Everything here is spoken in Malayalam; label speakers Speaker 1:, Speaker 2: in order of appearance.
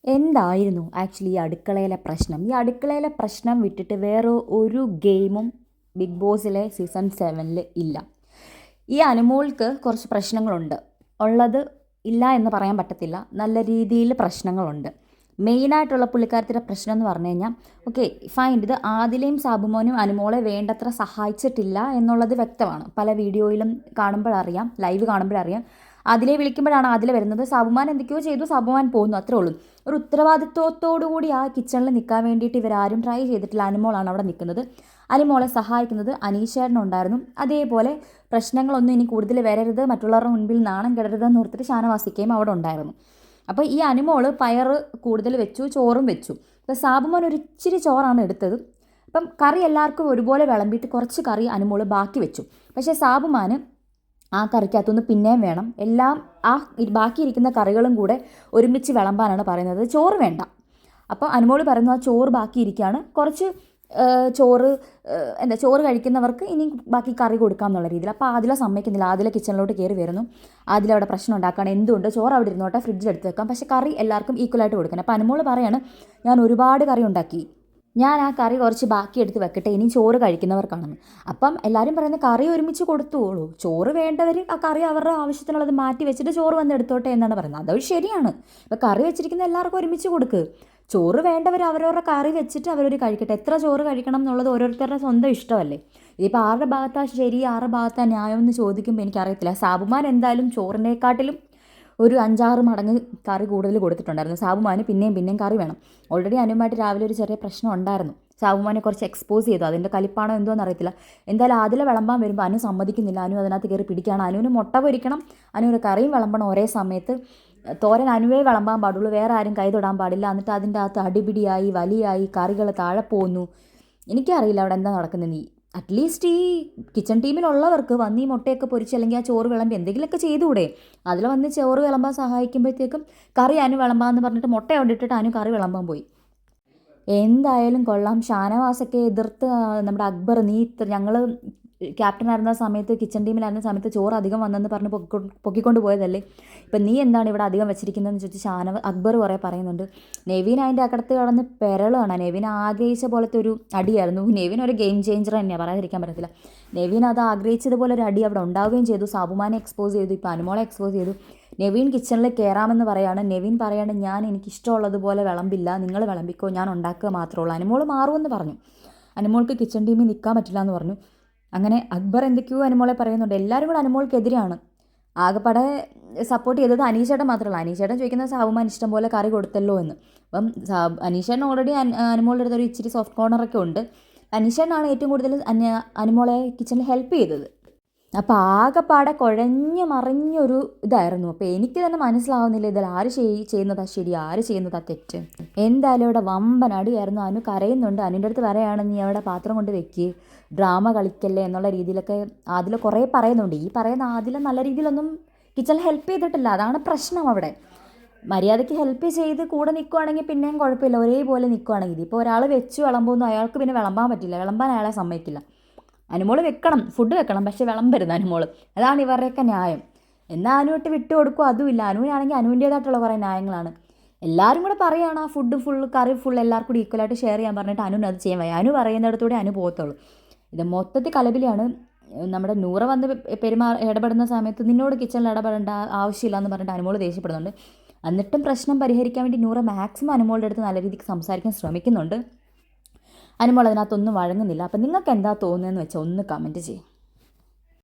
Speaker 1: എന്തായിരുന്നു ആക്ച്വലി ഈ അടുക്കളയിലെ പ്രശ്നം? ഈ അടുക്കളയിലെ പ്രശ്നം വിട്ടിട്ട് വേറെ ഒരു ഗെയിമും ബിഗ് ബോസിലെ സീസൺ 7 ഇല്ല. ഈ അനുമോൾക്ക് കുറച്ച് പ്രശ്നങ്ങളുണ്ട്. ഉള്ളത് ഇല്ല എന്ന് പറയാൻ പറ്റത്തില്ല. നല്ല രീതിയിൽ പ്രശ്നങ്ങളുണ്ട്. മെയിനായിട്ടുള്ള പുള്ളിക്കാരത്തിൻ്റെ പ്രശ്നം എന്ന് പറഞ്ഞു കഴിഞ്ഞാൽ, ഓക്കെ ഫൈൻ, ഇത് ആദിലയും സാബുമോനും അനുമോളെ വേണ്ടത്ര സഹായിച്ചിട്ടില്ല എന്നുള്ളത് വ്യക്തമാണ്. പല വീഡിയോയിലും കാണുമ്പോഴറിയാം, ലൈവ് കാണുമ്പോഴറിയാം. അതിലെ വിളിക്കുമ്പോഴാണ് അതിലെ വരുന്നത്. സാബുമാൻ എന്തൊക്കെയോ ചെയ്തു, സാബുമാൻ പോകുന്നു, അത്രേ ഉള്ളൂ. ഒരു ഉത്തരവാദിത്വത്തോടു കൂടി ആ കിച്ചണിൽ നിൽക്കാൻ വേണ്ടിയിട്ട് ഇവരാരും ട്രൈ ചെയ്തിട്ടില്ല. അനുമോളാണ് അവിടെ നിൽക്കുന്നത്. അനുമോളെ സഹായിക്കുന്നത് അനീഷേട്ടനുണ്ടായിരുന്നു. അതേപോലെ പ്രശ്നങ്ങളൊന്നും ഇനി കൂടുതൽ വരരുത്, മറ്റുള്ളവരുടെ മുൻപിൽ നാണം കെടരുതെന്ന് ഓർത്തിട്ട് ഷാനവാസിക്കയും അവിടെ ഉണ്ടായിരുന്നു. അപ്പോൾ ഈ അനുമോള് പയറ് കൂടുതൽ വെച്ചു, ചോറും വെച്ചു. അപ്പോൾ സാബുമോൻ ഒരു ഇച്ചിരി ചോറാണ് എടുത്തത്. അപ്പം കറി എല്ലാവർക്കും ഒരുപോലെ വിളമ്പിയിട്ട് കുറച്ച് കറി അനുമോള് ബാക്കി വെച്ചു. പക്ഷേ സാബുമാന് ആ കറിക്കകത്തുനിന്ന് പിന്നെയും വേണം. എല്ലാം ആ ബാക്കിയിരിക്കുന്ന കറികളും കൂടെ ഒരുമിച്ച് വിളമ്പാനാണ് പറയുന്നത്. ചോറ് വേണ്ട. അപ്പോൾ അനുമോള് പറയുന്നു ആ ചോറ് ബാക്കിയിരിക്കുകയാണ്, കുറച്ച് ചോറ് ചോറ് കഴിക്കുന്നവർക്ക് ഇനി ബാക്കി കറി കൊടുക്കാം എന്നുള്ള രീതിയിൽ. അപ്പോൾ ആദില സമ്മതിക്കുന്നില്ല. ആദില കിച്ചണിലോട്ട് കയറി വരുന്നു. ആദില അവിടെ പ്രശ്നം ഉണ്ടാക്കുകയാണ്. എന്തുകൊണ്ട് ചോറ് അവിടെ ഇരുന്നോട്ടെ, ഫ്രിഡ്ജിൽ എടുത്ത് വെക്കാം, പക്ഷേ കറി എല്ലാവർക്കും ഈക്വലായിട്ട് കൊടുക്കണം. അപ്പോൾ അനുമോള് പറയാണ്, ഞാൻ ഒരുപാട് കറി ഉണ്ടാക്കി, ഞാൻ ആ കറി കുറച്ച് ബാക്കി എടുത്ത് വെക്കട്ടെ, ഇനി ചോറ് കഴിക്കുന്നവർക്കാണെന്ന്. അപ്പം എല്ലാവരും പറയുന്നത് കറി ഒരുമിച്ച് കൊടുത്തോളൂ, ചോറ് വേണ്ടവർ ആ കറി അവരുടെ ആവശ്യത്തിനുള്ളത് മാറ്റി വെച്ചിട്ട് ചോറ് വന്ന് എടുത്തോട്ടെ എന്നാണ് പറയുന്നത്. അത് ശരിയാണ്. ഇപ്പോൾ കറി വെച്ചിരിക്കുന്ന എല്ലാവർക്കും ഒരുമിച്ച് കൊടുക്ക്. ചോറ് വേണ്ടവർ അവരവരുടെ കറി വെച്ചിട്ട് അവരൊരു കഴിക്കട്ടെ. എത്ര ചോറ് കഴിക്കണം എന്നുള്ളത് ഓരോരുത്തരുടെ സ്വന്തം ഇഷ്ടമല്ലേ. ഇതിപ്പോൾ ആരുടെ ഭാഗത്താണ് ശരി, ആരുടെ ഭാഗത്താണ് ന്യായം എന്ന് ചോദിക്കുമ്പോൾ എനിക്കറിയത്തില്ല. സാബുമാൻ എന്തായാലും ചോറിനെക്കാട്ടിലും ഒരു 5-6 മടങ്ങ് കറി കൂടുതൽ കൊടുത്തിട്ടുണ്ടായിരുന്നു. സാബുമാന് പിന്നെയും കറി വേണം. ഓൾറെഡി അനുമായിട്ട് രാവിലെ ഒരു ചെറിയ പ്രശ്നം ഉണ്ടായിരുന്നു. സാബുമാനെ കുറച്ച് എക്സ്പോസ് ചെയ്തു. അതിൻ്റെ കലിപ്പാണോ എന്തോന്ന് അറിയത്തില്ല. എന്തായാലും അതിൽ വിളമ്പാൻ വരുമ്പോൾ അനു സമ്മതിക്കുന്നില്ല. അനു അതിനകത്ത് കയറി പിടിക്കുകയാണ്. അനുവിന് മുട്ട പൊരിക്കണം, അനുവിന് കറിയും വിളമ്പണം ഒരേ സമയത്ത്. തോരൻ അനുവേ വിളമ്പാൻ പാടുള്ളൂ, വേറെ ആരും കൈ തൊടാൻ പാടില്ല. എന്നിട്ട് അതിൻ്റെ അകത്ത് അടിപിടിയായി വലിയായി കറികൾ താഴെ പോകുന്നു. എനിക്കറിയില്ല അവിടെ എന്താ നടക്കുന്നത്. അറ്റ്ലീസ്റ്റ് ഈ കിച്ചൺ ടീമിലുള്ളവർക്ക് വന്ന് ഈ മുട്ടയൊക്കെ പൊരിച്ച് അല്ലെങ്കിൽ ആ ചോറ് വിളമ്പി എന്തെങ്കിലുമൊക്കെ ചെയ്തുകൂടെ? അതിൽ വന്ന് ചോറ് വിളമ്പാൻ സഹായിക്കുമ്പോഴത്തേക്കും കറി അനു വിളമ്പാന്ന് പറഞ്ഞിട്ട് മുട്ട കൊണ്ടിട്ടിട്ട് അനു കറി വിളമ്പാൻ പോയി. എന്തായാലും കൊള്ളാം. ഷാനവാസൊക്കെ എതിർത്ത് നമ്മുടെ അക്ബർ, നീ ഞങ്ങൾ ക്യാപ്റ്റനായിരുന്ന സമയത്ത്, കിച്ചൺ ടീമിലായിരുന്ന സമയത്ത് ചോറ് അധികം വന്നെന്ന് പറഞ്ഞ് പൊക്കിക്കൊണ്ട് പോയതല്ലേ, ഇപ്പം നീ എന്താണ് ഇവിടെ അധികം വെച്ചിരിക്കുന്നതെന്ന് ചോദിച്ച് അക്ബർ കുറേ പറയുന്നുണ്ട്. നെവിൻ അതിൻ്റെ അകത്ത് കടന്ന് പെരളാണ്. നെവിൻ ആഗ്രഹിച്ച പോലത്തെ ഒരു അടിയായിരുന്നു. നെവിൻ ഒരു ഗെയിം ചേഞ്ചർ തന്നെയാണ്, പറയാതിരിക്കാൻ പറ്റത്തില്ല. നെവിൻ അത് ആഗ്രഹിച്ചതുപോലെ ഒരു അടി അവിടെ ഉണ്ടാവുകയും ചെയ്തു. സാബുമാനെ എക്സ്പോസ് ചെയ്തു, ഇപ്പോൾ അനുമോളെ എക്സ്പോസ് ചെയ്തു. നെവിൻ കിച്ചണിൽ കയറാമെന്ന് പറയാണ്. നെവിൻ പറയാണ്, ഞാൻ എനിക്കിഷ്ടമുള്ളതുപോലെ വിളമ്പില്ല, നിങ്ങൾ വിളമ്പിക്കോ, ഞാൻ ഉണ്ടാക്കുക മാത്രമേ ഉള്ളൂ. അനുമോൾ മാറുമെന്ന് പറഞ്ഞു. അനുമോൾക്ക് കിച്ചൺ ടീമിൽ നിൽക്കാൻ പറ്റില്ല എന്ന് പറഞ്ഞു. അങ്ങനെ അക്ബർ എന്തൊക്കെയോ അനുമോളെ പറയുന്നുണ്ട്. എല്ലാവരും കൂടെ അനുമോൾക്കെതിരെയാണ്. ആകെപ്പാടെ സപ്പോർട്ട് ചെയ്തത് അനീഷേട്ടൻ മാത്രമല്ല. അനീഷേട്ടൻ ചോദിക്കുന്നത് സാബുമാൻ ഇഷ്ടം പോലെ കറി കൊടുത്തല്ലോ എന്ന്. അപ്പം അനീഷേട്ടൻ ഓൾറെഡി അനുമോളുടെ അടുത്തൊരു ഇച്ചിരി സോഫ്റ്റ് കോർണറൊക്കെ ഉണ്ട്. അനീഷേട്ടനാണ് ഏറ്റവും കൂടുതൽ അനുമോളെ കിച്ചണിൽ ഹെൽപ്പ് ചെയ്തത്. അപ്പോൾ ആകെപ്പാടെ കുഴഞ്ഞു മറിഞ്ഞൊരു ഇതായിരുന്നു. അപ്പോൾ എനിക്ക് തന്നെ മനസ്സിലാവുന്നില്ല ഇതിൽ ആര് ചെയ്യുന്നതാ ശരി, ആര് ചെയ്യുന്നതാ തെറ്റ്. എന്തായാലും ഇവിടെ വമ്പൻ അടിയായിരുന്നു. അനു കരയുന്നുണ്ട്. അനുവിൻ്റെ അടുത്ത് പറയാണ്, നീ അവിടെ പാത്രം കൊണ്ട് വെക്ക്, ഡ്രാമ കളിക്കല്ലേ എന്നുള്ള രീതിയിലൊക്കെ അതിൽ കുറേ പറയുന്നുണ്ട്. ഈ പറയുന്ന അതിൽ നല്ല രീതിയിലൊന്നും കിച്ചണിൽ ഹെൽപ്പ് ചെയ്തിട്ടില്ല. അതാണ് പ്രശ്നം അവിടെ. മര്യാദയ്ക്ക് ഹെൽപ്പ് ചെയ്ത് കൂടെ നിൽക്കുവാണെങ്കിൽ പിന്നെയും കുഴപ്പമില്ല, ഒരേപോലെ നിൽക്കുവാണെങ്കിൽ. ഇതിപ്പോൾ ഒരാൾ വെച്ച് വിളമ്പുന്നു, അയാൾക്ക് പിന്നെ വിളമ്പാൻ പറ്റില്ല, വിളമ്പാൻ അയാളെ സമ്മതിക്കില്ല. അനുമോള് വെക്കണം, ഫുഡ് വെക്കണം, പക്ഷേ വിളമ്പരുത് അനുമോള്. അതാണ് ഇവരുടെയൊക്കെ ന്യായം. എന്നാൽ അനുവിട്ട് വിട്ടു കൊടുക്കും, അതുമില്ല. അനുവിനാണെങ്കിൽ അനുവിൻ്റേതായിട്ടുള്ള കുറേ ന്യായങ്ങളാണ്. എല്ലാവരും കൂടെ പറയുകയാണ് ആ ഫുഡ് കറി എല്ലാവർക്കും കൂടി ഈക്വലായിട്ട് ഷെയർ ചെയ്യാൻ പറഞ്ഞിട്ട് അനുവിന് അത് ചെയ്യാൻ വയ്യ. അനു പറയുന്നിടത്തൂടെ അനു പോകത്തുള്ളൂ. ഇത് മൊത്തത്തിൽ കലബിലാണ്. നമ്മുടെ നൂറ വന്ന് ഇടപെടുന്ന സമയത്ത് നിന്നോട് കിച്ചണിൽ ഇടപെടേണ്ട ആവശ്യമില്ല എന്ന് പറഞ്ഞിട്ട് അനുമോള് ദേഷ്യപ്പെടുന്നുണ്ട്. എന്നിട്ടും പ്രശ്നം പരിഹരിക്കാൻ വേണ്ടി നൂറ മാക്സിമം അനുമോളുടെ അടുത്ത് നല്ല രീതിക്ക് സംസാരിക്കാൻ ശ്രമിക്കുന്നുണ്ട്. അനുമോൾ അതിനകത്തൊന്നും വഴങ്ങുന്നില്ല. അപ്പം നിങ്ങൾക്ക് എന്താ തോന്നുന്നതെന്ന് വെച്ചാൽ ഒന്ന് കമൻറ്റ് ചെയ്യും.